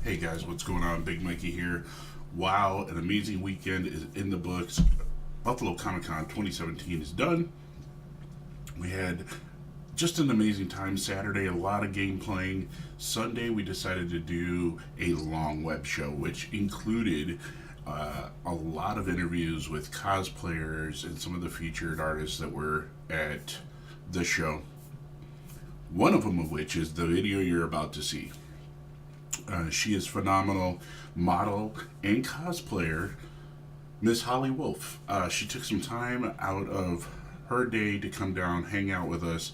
Hey guys, what's going on? Big Mikey here. Wow, an amazing weekend is in the books. Buffalo Comicon 2017 is done. We had just an amazing time Saturday, a lot of game playing. Sunday, we decided to do a long web show, which included a lot of interviews with cosplayers and some of the featured artists that were at the show. One of them of which is the video you're about to see. She is phenomenal model and cosplayer, Miss Holly Wolf. She took some time out of her day to come down, hang out with us,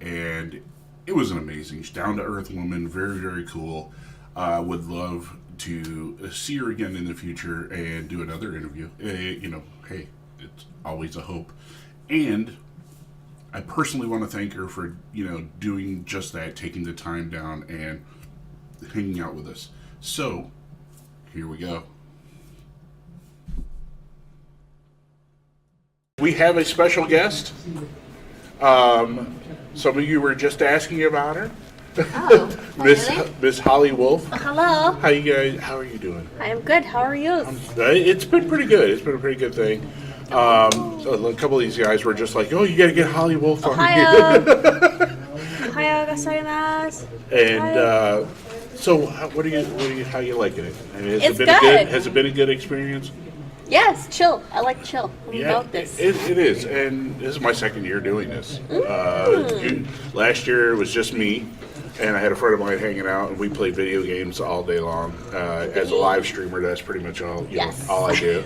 and it was an amazing, down-to-earth woman, very, very cool. Would love to see her again in the future and do another interview. Hey, it's always a hope. And I personally want to thank her for, doing just that, taking the time down and hanging out with us. So, here we go. We have a special guest. Some of you were just asking about her. Oh, Miss Holly Wolf. Hello. How are you doing? I am good. How are you? It's been pretty good. It's been a pretty good thing. So a couple of these guys were just like, "Oh, you got to get Holly Wolf on here." Ohayou gozaimasu. And so, how you liking it? I mean, It's good. Has it been a good experience? Yes, chill. I like chill. I'm Yeah, about this. it is, and this is my second year doing this. Last year it was just me, and I had a friend of mine hanging out, and we played video games all day long. As a live streamer, that's pretty much all all I do.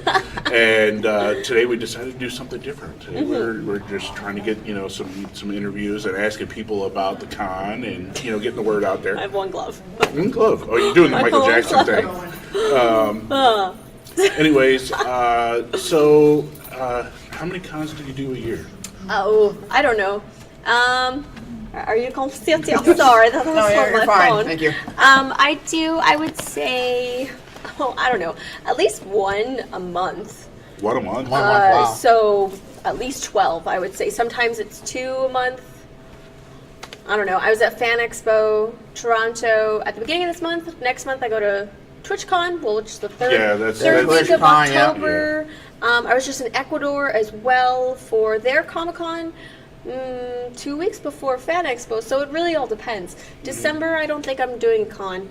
And today we decided to do something different. Today we're just trying to get some interviews and asking people about the con and getting the word out there. I have one glove. One glove. Oh, you're doing the Michael Jackson thing. Anyways, so how many cons do you do a year? Oh, I don't know. Are you confused? I'm sorry. That was on you're my fine. phone. Thank you. I would say, I don't know, at least one a month. What a month. Wow. So at least 12, I would say. Sometimes it's 2 a month. I don't know. I was at Fan Expo, Toronto, at the beginning of this month. Next month I go to TwitchCon, which is the third week of TwitchCon, yeah. October. I was just in Ecuador as well for their Comicon 2 weeks before Fan Expo, so it really all depends. December, I don't think I'm doing a con.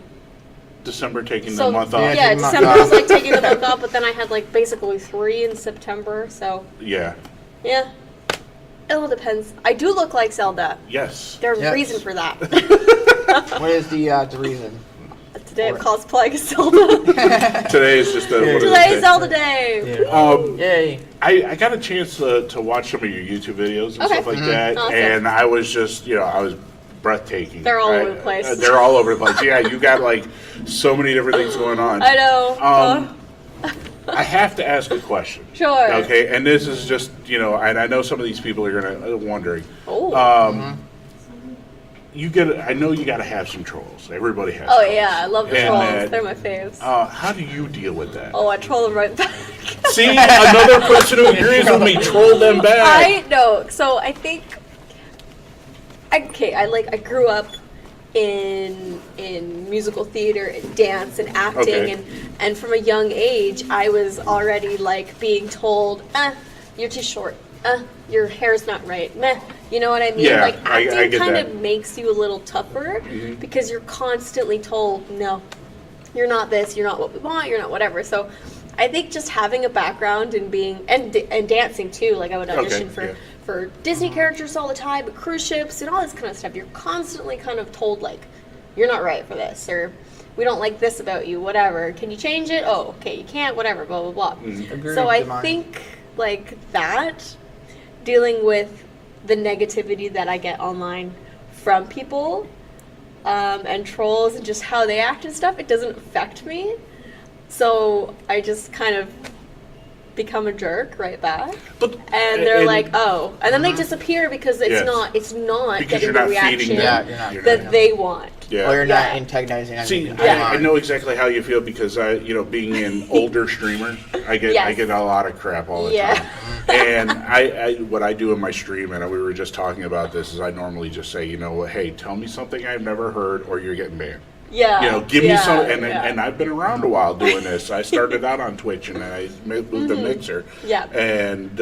December taking the month off. Yeah, December was like taking the month off, but then I had like basically 3 in September, so. Yeah. Yeah. It all depends. I do look like Zelda. Yes. There's a Yes. reason for that. What is the reason? Today I'm cosplaying as Zelda. Today is just Today's Zelda Day. Yay. I got a chance to watch some of your YouTube videos and stuff like that, Awesome. and I was just, I was breathtaking. They're all over the place. They're all over the place. Yeah, you got like so many different things going on. I know. I have to ask a question. Sure. Okay, and this is just, and I know some of these people are gonna wondering. Oh. I know you got to have some trolls. Everybody has. Oh trolls. yeah, I love the And trolls. They're my faves. How do you deal with that? Oh, I troll them right back. See, another person who agrees with me, troll them back. I know. So I think. Okay, I grew up in musical theater and dance and acting, and from a young age, I was already like being told, you're too short. Your hair's not right. Meh. You know what I mean? Yeah, like I acting get kind that. of makes you a little tougher because you're constantly told, no, you're not this, you're not what we want, you're not whatever. So I think just having a background in being and dancing too, like I would audition for Disney characters all the time, but cruise ships and all this kind of stuff. You're constantly kind of told like, you're not right for this, or we don't like this about you, whatever. Can you change it? Oh, okay, you can't, whatever, blah, blah, blah. Agreed, So I Demai. think like that, dealing with the negativity that I get online from people and trolls and just how they act and stuff, it doesn't affect me. So I just kind of become a jerk right back. And they're like, oh. And then they disappear because it's not because getting you're the not reaction feeding them. that they want. Yeah. Or you're not antagonizing on See, your I know exactly how you feel because being an older streamer, I get a lot of crap all the time. And I what I do in my stream, and we were just talking about this, is I normally just say, hey, tell me something I've never heard, or you're getting banned. Yeah. You know, give me some, and yeah. and I've been around a while doing this. I started out on Twitch, and I moved the mixer. Yeah. And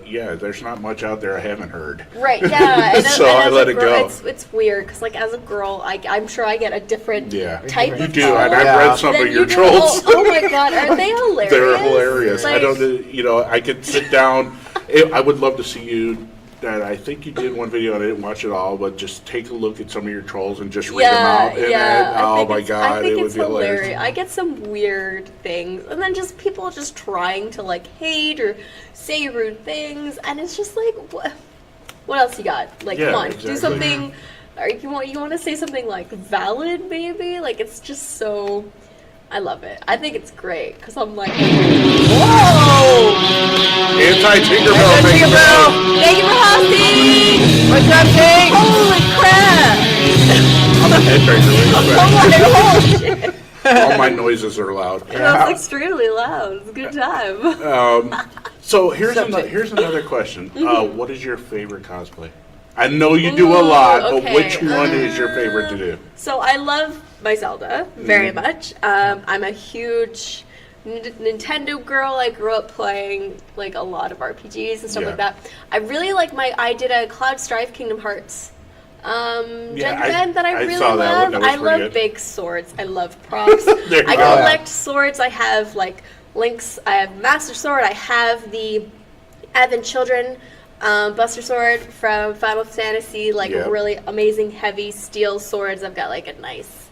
yeah, there's not much out there I haven't heard. Right, yeah. And So and I as let a it girl, go. It's weird, because, like, as a girl, I'm sure I get a different type You of do, troll and I've Yeah. read some than of your you do. trolls. Oh my god, are they hilarious? They're hilarious. I Like, don't, you know, I could sit down. I would love to see you. That I think you did one video and I didn't watch it all, but just take a look at some of your trolls and just read them out. And I oh think my it's- god, I think it would it's be hilarious. I get some weird things, and then just people just trying to, like, hate or say rude things, and it's just like, what else you got? Like, Yeah, come on, exactly. do something. Or you want to say something, like, valid, maybe? Like, it's just so. I love it. I think it's great, because I'm like, whoa! Anti-Tinkerbell. Thank you, Bell. Thank you for hosting! What's up, King? Holy crap! I'm a head breaker. Oh my gosh! All my noises are loud. That was extremely loud. It was a good time. So here's another question. What is your favorite cosplay? I know you do a lot, but okay. which one is your favorite to do? So I love my Zelda very much. I'm a huge Nintendo girl. I grew up playing, like, a lot of RPGs and stuff like that. I really like I did a Cloud Strife Kingdom Hearts Gen that I really saw that one. love. That was I pretty love good. big swords. I love props. There you I go. collect swords. I have, like, Link's. I have Master Sword. I have the Advent Children Buster Sword from Final Fantasy. Like, Yep. really amazing heavy steel swords. I've got, like, a nice.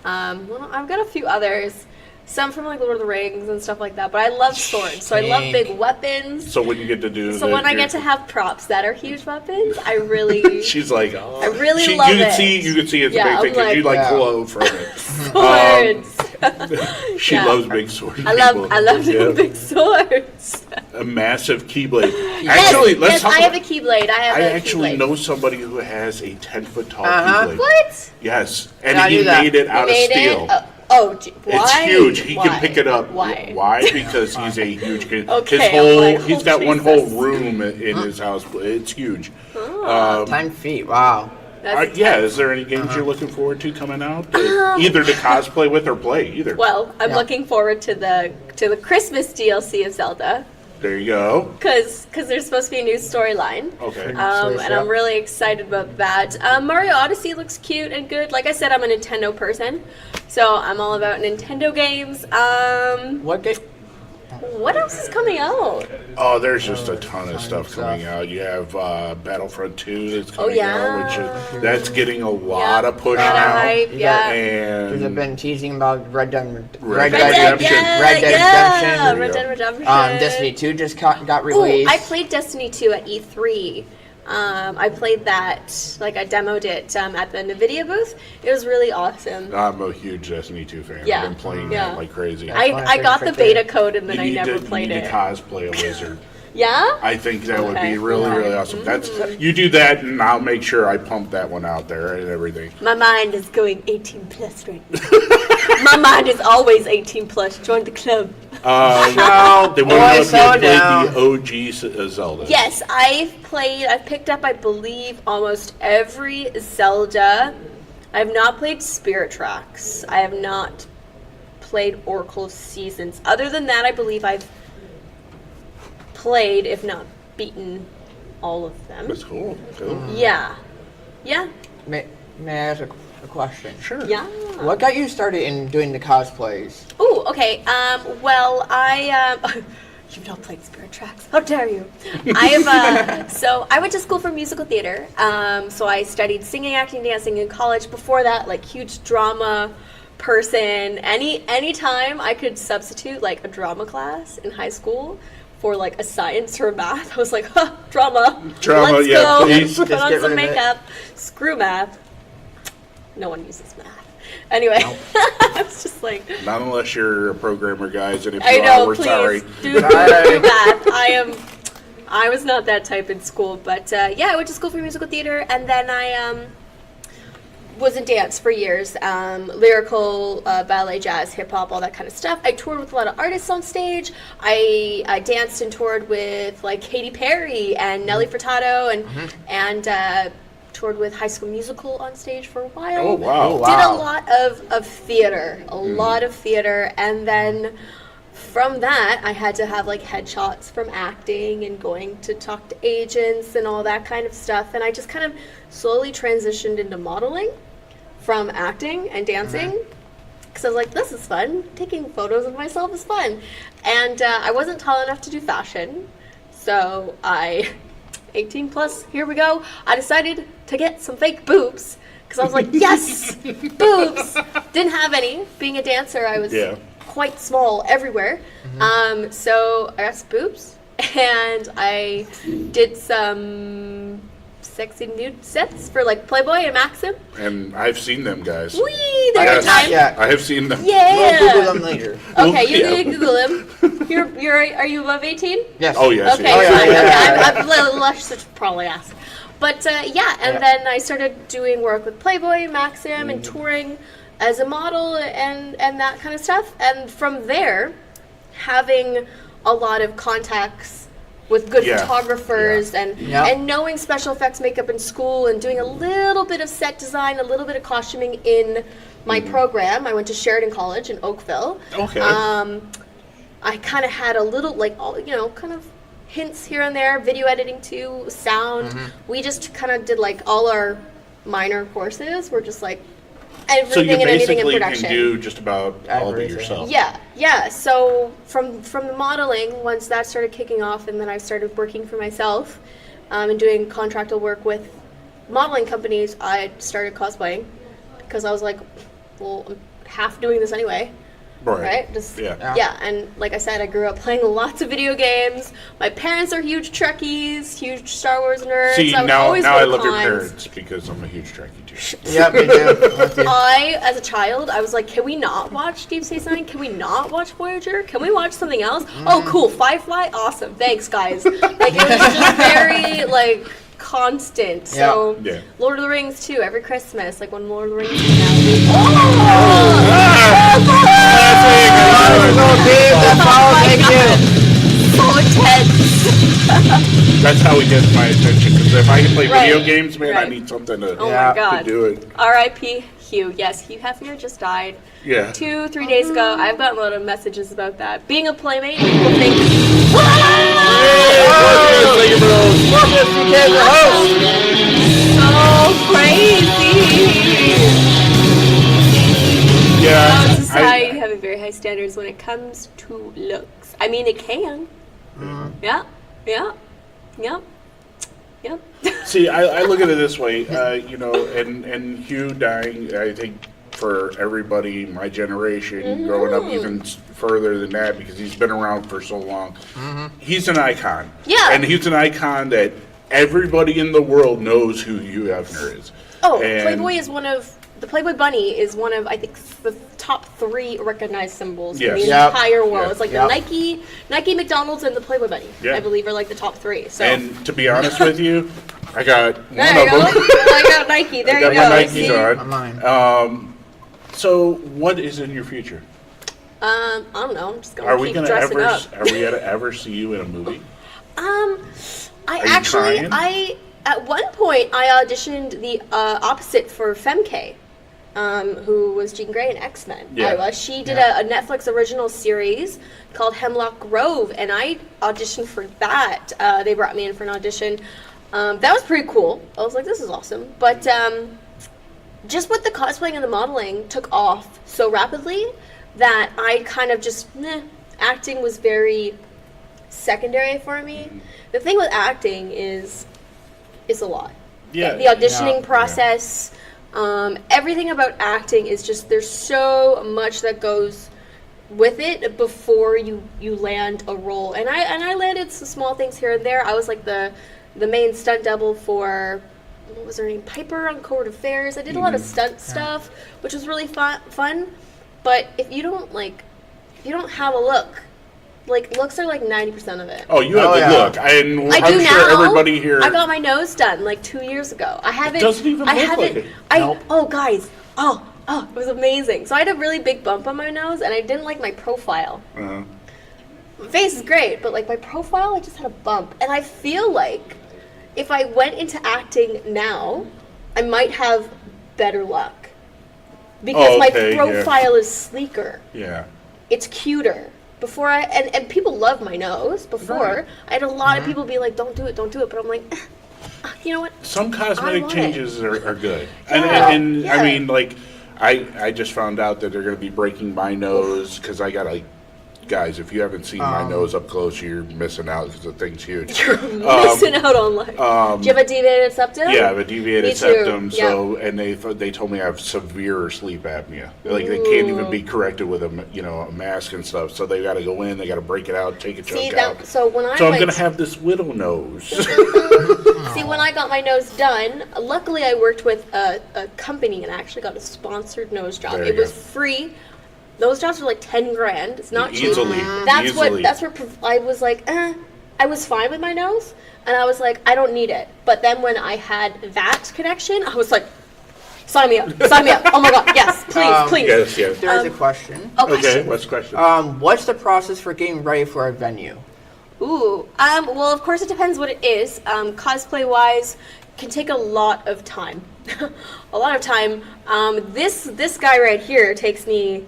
Well, I've got a few others. Some from, like, Lord of the Rings and stuff like that. But I love swords, so I love big weapons. So when you get to do, So when I get to have props that are huge weapons, I really she's like, oh. I really love you can it. You can see it's Yeah, a big I'm thing because you like- like Yeah. glow from it. swords. She Yeah. loves big swords. I love Yeah. big swords. A massive keyblade. Yes, Actually, let's yes, talk I about. have a keyblade. I actually know somebody who has a 10-foot tall keyblade. What? Yes, and Yeah, I he knew that. made it out of Made steel. it? Why? It's huge. He Why? can pick it up. Why? Why? Because he's a huge kid. Okay, His I'm whole like, he's oh, got one whole Jesus. room in his house. It's huge. 10 feet. Wow. That's Yeah. Is there any games you're looking forward to coming out? Either to cosplay with or play. Either. Well, I'm Yeah. looking forward to the Christmas DLC of Zelda, There you go. because there's supposed to be a new storyline. Okay. And I'm really excited about that. Mario Odyssey looks cute and good. Like I said, I'm a Nintendo person, so I'm all about Nintendo games. What game? What else is coming out? Oh, there's just a ton of stuff coming out. You have Battlefront 2 that's coming yeah. out, which that's getting a lot of push Lot of now. hype, You yeah. Because I've And been teasing about Red Dead Red Red Dead, Redemption. yeah, Red Dead yeah. Redemption. Red Dead Redemption. Destiny 2 just got Ooh, released. I played Destiny 2 at E3. I played that, like, I demoed it at the NVIDIA booth. It was really awesome. I'm a huge Destiny 2 fan. Yeah. I've been playing Yeah. that like crazy. I got the beta code and then I never played you need it. to cosplay a wizard. Yeah? I think that would Okay. be really, really awesome. That's you do that, and I'll make sure I pump that one out there and everything. My mind is going 18 plus right now. My mind is always 18 plus. Join the club. So, They want to know boy, if you so have played down. the OG Zelda. Yes, I've picked up, I believe, almost every Zelda. I have not played Spirit Tracks. I have not played Oracle of Seasons. Other than that, I believe I've played, if not beaten, all of them. That's cool. Cool. Yeah. Yeah. May I ask a question? Sure. Yeah. What got you started in doing the cosplays? Oh, okay. Well, I you've not played Spirit Tracks. How dare you? So I went to school for musical theater. So I studied singing, acting, dancing in college. Before that, like, huge drama person. Anytime I could substitute, like, a drama class in high school for, like, a science or a math, I was like, huh, drama. Drama, Let's yeah, go. please. Put Just on get some rid of it. makeup. Screw math. No one uses math. Anyway, I was just like, Not unless you're a programmer, guys, and if I you know, are, we're please sorry. do that. I was not that type in school, but yeah, I went to school for musical theater, and then I was in dance for years, lyrical, ballet, jazz, hip hop, all that kind of stuff. I toured with a lot of artists on stage. I danced and toured with, like, Katy Perry and Nelly Furtado and toured with High School Musical on stage for a while. Oh, wow. Oh, Did wow. a lot of theater, and then from that, I had to have like headshots from acting and going to talk to agents and all that kind of stuff. And I just kind of slowly transitioned into modeling from acting and dancing. Because I was like, this is fun. Taking photos of myself is fun. And I wasn't tall enough to do fashion. So 18 plus, here we go. I decided to get some fake boobs. Because I was like, yes, boobs. Didn't have any. Being a dancer, I was quite small everywhere. So I got some boobs, and I did some sexy nude sets for like Playboy and Maxim. And I've seen them, guys. Whee! They're Yes. good time. Yeah. I have seen them. We'll Yeah. Google them later. Okay, you Yeah. can Google them. Are you above 18? Yes. Oh, yes. Okay, Oh, yeah, fine. yeah, Okay, yeah. I'm a little less to probably ask. But and then I started doing work with Playboy, Maxim, and touring as a model and that kind of stuff. And from there, having a lot of contacts with good Yeah. photographers Yeah. and knowing special effects makeup in school and doing a little bit of set design, a little bit of costuming in my program. I went to Sheridan College in Oakville. Okay. I kind of had a little, like, all, kind of hints here and there, video editing too, sound. We just kind of did, like, all our minor courses. We're just, like, So everything you and anything in basically production. can do just about all of it Everything. yourself. Yeah. So from the modeling, once that started kicking off, and then I started working for myself and doing contractual work with modeling companies, I started cosplaying because I was like, well, I'm half doing this anyway. Right? Just Yeah. and like I said, I grew up playing lots of video games. My parents are huge Trekkies, huge Star Wars nerds. See, I would now always I go to love your cons. parents because I'm a huge Trekkie too. Yep, me too. Me too. I, as a child, I was like, can we not watch Deep Space Nine? Can we not watch Voyager? Can we watch something else? Oh, cool, Firefly? Awesome, thanks, guys. Like, it was just very, like, constant. So, Yeah. Lord of the Rings, too, every Christmas, like, when Lord of the Rings came out. So intense. That's how he gets my attention. Because if I can play video Right. games, man, I Right. need something to, Oh Yeah. my to god. do it. R.I.P. Hugh. Yes, Hugh Hefner just died. Yeah. 2-3 days ago. I've gotten a lot of messages about that. Being a playmate, people think, so crazy. Yeah. Our society having very high standards when it comes to looks. I mean, it can. Yeah. See, I look at it this way, and Hugh dying, I think for everybody, my generation, growing up even further than that, because he's been around for so long, he's an icon. Yeah. And he's an icon that everybody in the world knows who Hugh Hefner is. Oh, And- Playboy is the Playboy Bunny is one of, I think, the top 3 recognized symbols in the Yes. Yep. entire world. Yeah. It's like Yep. the Nike, McDonald's, and the Playboy Bunny, Yeah. I believe, are like the top 3. So And to be honest with you, I got one there you of go. them. I got Nike. There I you got go. my Nikes See? on. Mine. So, what is in your future? I don't know. I'm just Are gonna we keep gonna dressing ever? up. Are we gonna ever see you in a movie? I Are you actually, trying? at one point I auditioned the opposite for Femke, who was Jean Grey in X-Men. Yeah. She did Yeah. a Netflix original series called Hemlock Grove, and I auditioned for that. They brought me in for an audition. That was pretty cool. I was like, this is awesome. But just with the cosplaying and the modeling took off so rapidly that I kind of just, acting was very secondary for me. The thing with acting is it's a lot. Yeah. The auditioning Yeah. process, everything about acting is just, there's so much that goes with it before you land a role. And I landed some small things here and there. I was like the main stunt double for, what was her name, Piper on Court Affairs. I did a lot of stunt stuff, which was really fun. But if you don't have a look, like, looks are like 90% of it. Oh, you have Oh, the yeah. look, and I I'm do sure now. everybody here. I got my nose done like 2 years ago. I haven't. doesn't even I look haven't. like it. Nope. Oh, guys. Oh, it was amazing. So I had a really big bump on my nose, and I didn't like my profile. My face is great, but like my profile, I just had a bump, and I feel like if I went into acting now, I might have better luck because my Okay, profile is sleeker. Yeah. It's cuter. Before and people love my nose. Before Right. I had a lot of people be like, "Don't do it, don't do it," but I'm like, you know what? Some cosmetic want changes are good. Yeah, And yeah. I mean, like, I just found out that they're going to be breaking my nose because I got guys, if you haven't seen my nose up close, you're missing out because the thing's huge. You're missing out on life. Do you have a deviated septum? Yeah, I have a deviated Me too. septum. Yeah. So, and they told me I have severe sleep apnea. Like they can't even be corrected with a mask and stuff. So they got to go in, they got to break it out, take a See chunk out. that? So when I So I'm went, gonna have this widow nose. see when I got my nose done. Luckily, I worked with a company and I actually got a sponsored nose job. There It you was go. free. Those jobs are like 10 grand. It's not cheap. Easily. That's Easily. where I was like, I was fine with my nose, and I was like, I don't need it. But then when I had that connection, I was like, sign me up, sign me up. Oh my god, yes, please, please. Yes, yes. There's a question. Okay, what's the question? What's the process for getting ready for a venue? Ooh, well, of course it depends what it is. Cosplay wise, can take a lot of time. A lot of time. This guy right here takes me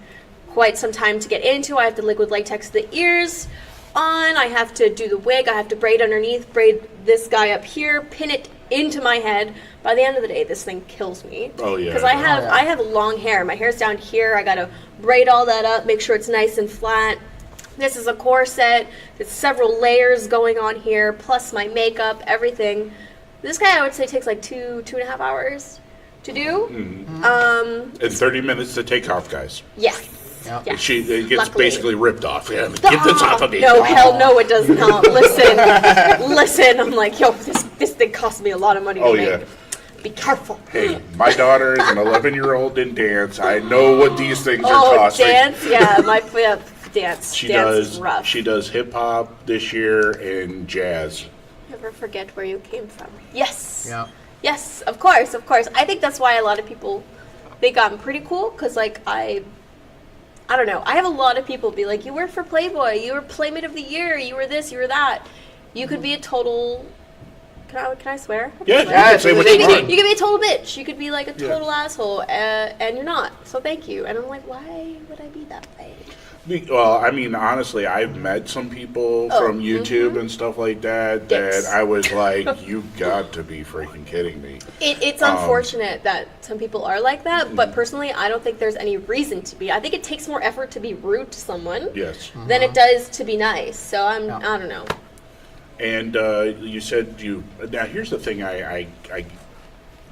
quite some time to get into. I have to liquid latex the ears on. I have to do the wig. I have to braid underneath, braid this guy up here, pin it into my head. By the end of the day, this thing kills me. Oh, yeah. Because I have long hair. My hair's down here. I gotta braid all that up, make sure it's nice and flat. This is a corset. There's several layers going on here, plus my makeup, everything. This guy, I would say, takes like 2.5 hours to do. And 30 minutes to take off, guys. Yes. Yeah. Yes. It gets Luckily. basically ripped off. Yeah, get this off of me. No, hell no, it does not. Listen. I'm like, yo, this thing cost me a lot of money Oh, to make. yeah. Be careful. Hey, my daughter is an 11-year-old in dance. I know what these things are Oh, costing. dance? Yeah, dance. She dance does. is rough. She does hip hop this year and jazz. Never forget where you came from. Yes. Yeah. Yes, of course, of course. I think that's why a lot of people think I'm pretty cool, because, like, I don't know. I have a lot of people be like, you work for Playboy, you were Playmate of the Year, you were this, you were that. You could be a total... Can I swear? I can Yeah, swear. you can say what You you could want. be a total bitch. You could be like a Yeah. total asshole, and you're not. So thank you. And I'm like, why would I be that way? Well, I mean, honestly, I've met some people Oh, from YouTube and stuff like that Dicks. that I was like, you got to be freaking kidding me. It's unfortunate that some people are like that, but personally, I don't think there's any reason to be. I think it takes more effort to be rude to someone Yes. than it does to be nice. So I don't know. And you said now here's the thing I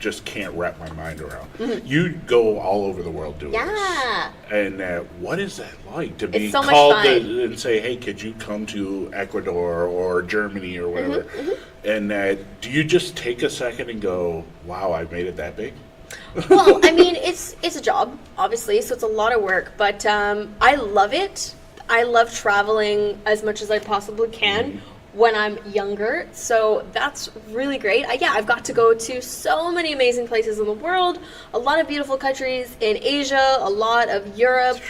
just can't wrap my mind around. You go all over the world doing Yeah. this. And what is that like to be It's so much called fun. and say, hey, could you come to Ecuador or Germany or whatever? And do you just take a second and go, wow, I made it that big? Well, I mean, it's a job, obviously, so it's a lot of work, but I love it. I love traveling as much as I possibly can when I'm younger, so that's really great. I've got to go to so many amazing places in the world, a lot of beautiful countries in Asia, a lot of Europe.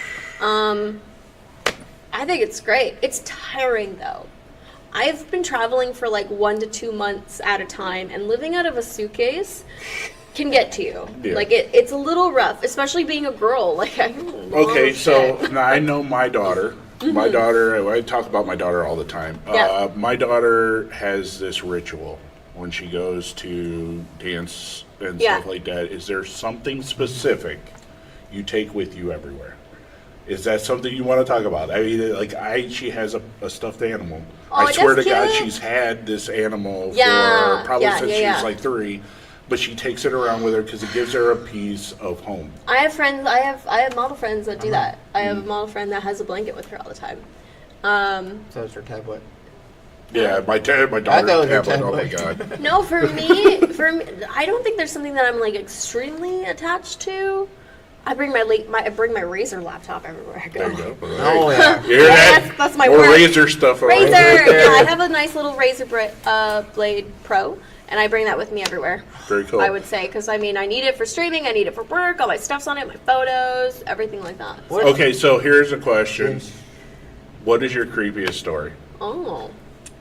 I think it's great. It's tiring, though. I've been traveling for like 1 to 2 months at a time, and living out of a suitcase can get to you. Yeah. Like it's a little rough, especially being a girl. Like Okay, so now I know my daughter. My daughter, I talk about my daughter all the time. Yeah. My daughter has this ritual when she goes to dance and Yeah. stuff like that. Is there something specific you take with you everywhere? Is that something you want to talk about? I mean, she has a stuffed animal. Oh, I swear to that's God, cute. she's had this animal Yeah, for probably yeah, since yeah, she yeah. was like 3. But she takes it around with her because it gives her a piece of home. I have friends. I have model friends that do that. I have a model friend that has a blanket with her all the time. So it's her tablet. Yeah, my daughter thought it was a tablet. Oh my tablet. God. No, for me, I don't think there's something that I'm like extremely attached to. I bring my Razer laptop everywhere I go. There you go. All right. Oh yeah. You hear that? That's my More work. Razor stuff. all right. Razer. Yeah, I have a nice little Razer Blade Pro, and I bring that with me everywhere. Very cool. I would say, because I mean, I need it for streaming, I need it for work, all my stuff's on it, my photos, everything like that. Okay, so here's a question. What is your creepiest story? Oh,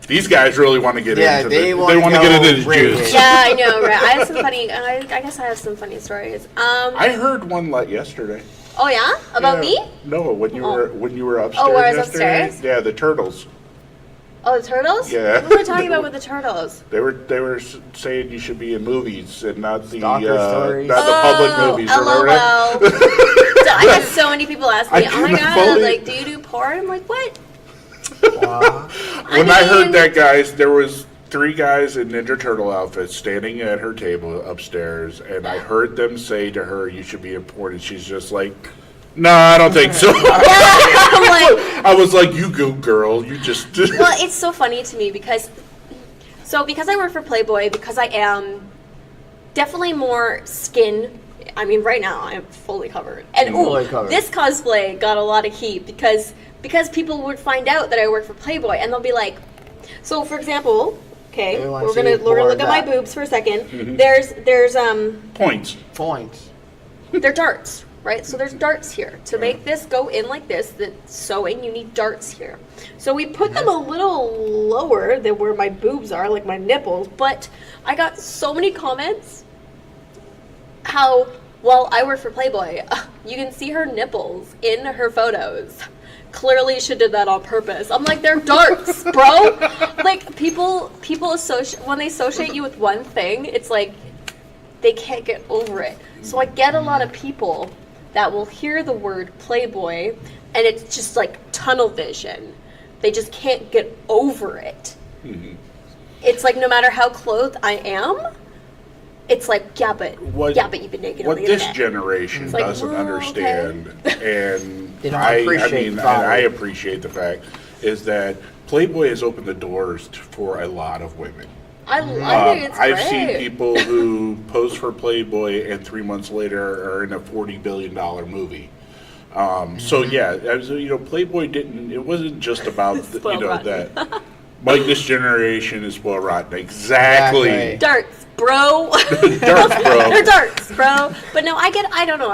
These guys really want to get into they They wanna want to go get into the rated. juice. Yeah, I know, right? I have some funny. I guess I have some funny stories. I heard one like yesterday. Oh yeah, about Yeah. me? No, when you were upstairs. Oh, where I was yesterday. upstairs? Yeah, the turtles. Oh, the turtles? Yeah. What were we talking about with the turtles? They were saying you should be in movies and not the Stalker stories. not the public movies. Remember that? LOL. So I had so many people ask me, I "Oh my couldn't god, believe- like, do you do porn?" I'm like, "What?" Wow. When I heard mean- that, guys, there was 3 guys in Ninja Turtle outfits standing at her table upstairs, and I heard them say to her, "You should be in porn," and she's just like, "No, I don't think so." I'm like, I was like, "You go, girl. You just." well, it's so funny to me because I work for Playboy, because I am definitely more skin. I mean, right now I am fully covered, and Fully covered. this cosplay got a lot of heat because people would find out that I work for Playboy, and they'll be like, so for example, okay, They want we're to gonna see more look of at my that. boobs for a second. There's Points. Points. they're darts, right? So there's darts here. To make this go in like this, the sewing, you need darts here. So we put them a little lower than where my boobs are, like my nipples, but I got so many comments how, well, I work for Playboy. You can see her nipples in her photos. Clearly she did that on purpose. I'm like, they're darts, bro. Like, people associate, when they associate you with one thing, it's like, they can't get over it. So I get a lot of people that will hear the word Playboy and it's just like tunnel vision. They just can't get over it. It's like no matter how clothed I am, it's like, yeah, but you've been naked on What the this internet. generation like, doesn't oh, understand, and They don't I appreciate mean, and value. I appreciate the fact, is that Playboy has opened the doors for a lot of women. I think it's I've great. seen people who pose for Playboy and 3 months later are in a $40 billion movie. So yeah, as you know, Playboy didn't. It wasn't just about Spoiled rotten. that. Like this generation is spoiled rotten. Exactly. Exactly. Darts, bro. Darts, bro. They're darts, bro. But no, I don't know.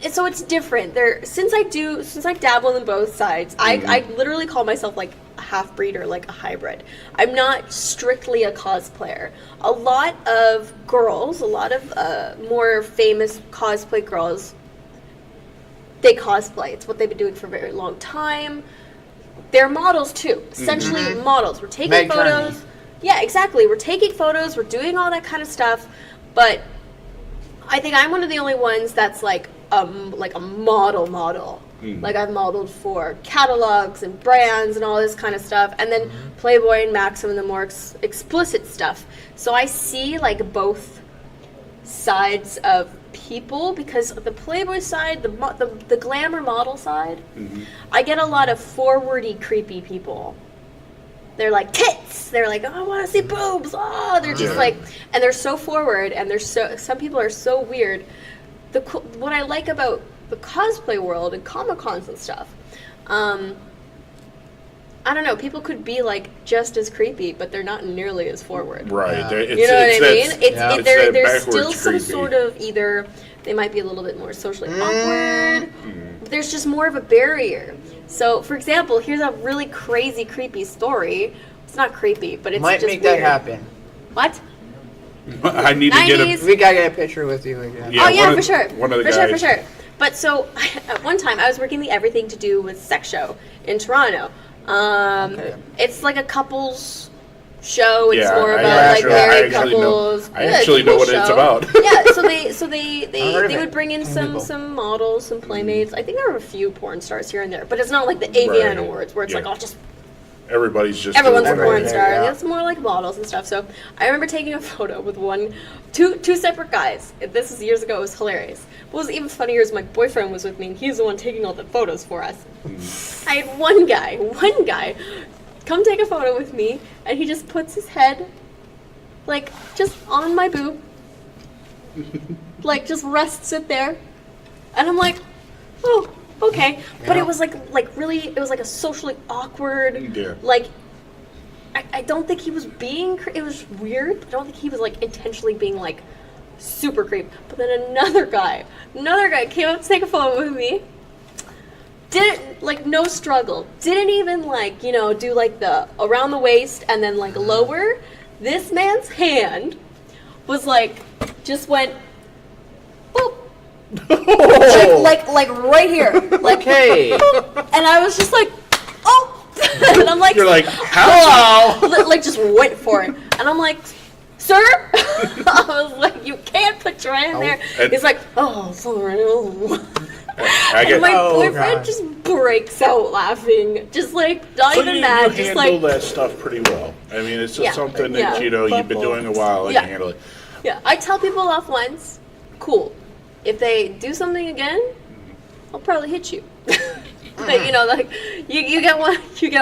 So it's different. Since I dabble in both sides, I literally call myself like a half breed or like a hybrid. I'm not strictly a cosplayer. A lot of girls, a lot of more famous cosplay girls, they cosplay. It's what they've been doing for a very long time. They're models too. Essentially models. We're taking Meg photos. Turney. Yeah, exactly. We're taking photos. We're doing all that kind of stuff. But I think I'm one of the only ones that's like a model. Like I've modeled for catalogs and brands and all this kind of stuff, and then Playboy and Maxim and the more explicit stuff. So I see like both sides of people, because the Playboy side, the glamour model side, I get a lot of forwardy, creepy people. They're like tits. They're like, oh, I want to see boobs. Oh, they're just like, and they're so forward, and some people are so weird. What I like about the cosplay world and Comicons and stuff, I don't know. People could be like just as creepy, but they're not nearly as forward. Right. Yeah. It's, You know what I it's mean? that- There's backwards still some creepy. sort of either they might be a little bit more socially awkward. There's just more of a barrier. So, for example, here's a really crazy, creepy story. It's not creepy, but it's Might just make weird. that happen. What? I need to get 90s. a. We gotta get a picture with you again. Yeah, Oh yeah, one for of- sure. one of the for guys- sure. But so at one time I was working the everything to do with sex show in Toronto. Okay. It's like a couples show. It's Yeah, more I about like actually- married I actually know- couples. I Yeah, actually know couples what it's show. about. Yeah, so they heard of they it. would bring in Some people. some models, some playmates. I think there were a few porn stars here and there, but it's not like the AVN Right. Awards where it's Yeah. like, oh, just Everybody's just. everyone's a doing porn Everybody, star. yeah. It's more like models and stuff. So I remember taking a photo with two separate guys. This is years ago. It was hilarious. What was even funnier is my boyfriend was with me, and he's the one taking all the photos for us. I had one guy, come take a photo with me, and he just puts his head, like, just on my boob, like, just rests it there, and I'm like, oh, okay. But Yeah. it was like really, it was like a socially awkward, Yeah. like, I don't think he was being, it was weird, but I don't think he was, like, intentionally being, like, super creep. But then another guy came up to take a photo with me. Didn't, like, no struggle. Didn't even, like, you know, do, like, the around the waist and then, like, lower. This man's hand was, like, just went, boop. Like right here. Like, Okay. and I was just like, oh. And I'm like, You're like, hello. like, just went for it. And I'm like, sir? I was like, you can't put your hand there. And- He's like, oh, sorry. Oh. I And get. my Oh, boyfriend God. just breaks out laughing. Just like, not So even you mad. Just handle like, that stuff pretty well. I mean, it's just Yeah, something that, yeah. you know, you've been doing a while and Yeah. you handle it. yeah. I tell people off once, cool. If they do something again, I'll probably hit you. But, you know, like, you get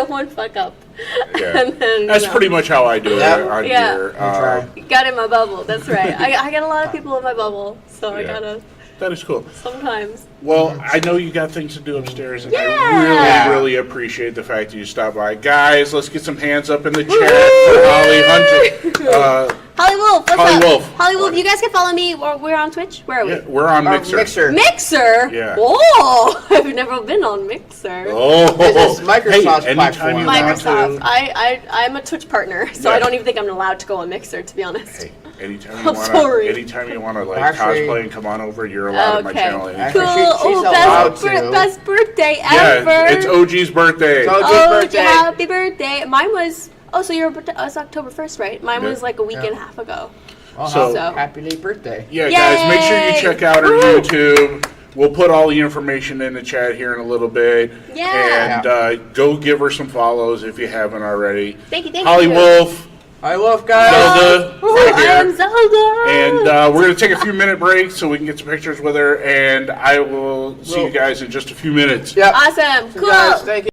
one fuck up. Yeah. And then, That's you know, pretty much how I do it Yeah. on Yeah. here. try. got in my bubble. That's right. I get a lot of people in my bubble, so I Yeah. gotta That is cool. sometimes. Well, I know you got things to do upstairs, and Yeah. I really, really appreciate the fact that you stopped by. Guys, let's get some hands up in the chat for Holly Hunter. Holly Wolf, what's Holly up? Wolf. Holly Wolf, you guys can follow me. We're on Twitch. Where are we? Yeah, we're on Mixer. Mixer. Mixer. Yeah. Oh, I've never been on Mixer. Oh, This is Microsoft's hey, anytime platform. you want Microsoft. to- I'm a Twitch partner, so Yeah. I don't even think I'm allowed to go on Mixer, to be honest. Hey, anytime I'm you want sorry. to, anytime you want to like Actually- cosplay and come on over, you're allowed on my Okay. channel. Anytime. Actually, Cool. she's Oh, allowed to. best birthday Yeah, ever. it's OG's birthday. So- Oh, birthday. happy birthday. Mine was, oh, so your birthday, it's October 1st, right? Mine Yeah. was like a week Yeah. and a half ago. Well, So- happy late birthday. Yeah, guys, make sure you Yay! check out our Woo! YouTube. We'll put all the information in the chat here in a little bit. Yeah. And go give her some follows if you haven't already. Thank you. Holly Wolf, I love guys. Zelda, Oh, right I here. am Zelda. And we're going to take a few minute break so we can get some pictures with her. And I will see you guys in just a few minutes. Yep. Awesome. Cool. Guys, thank you.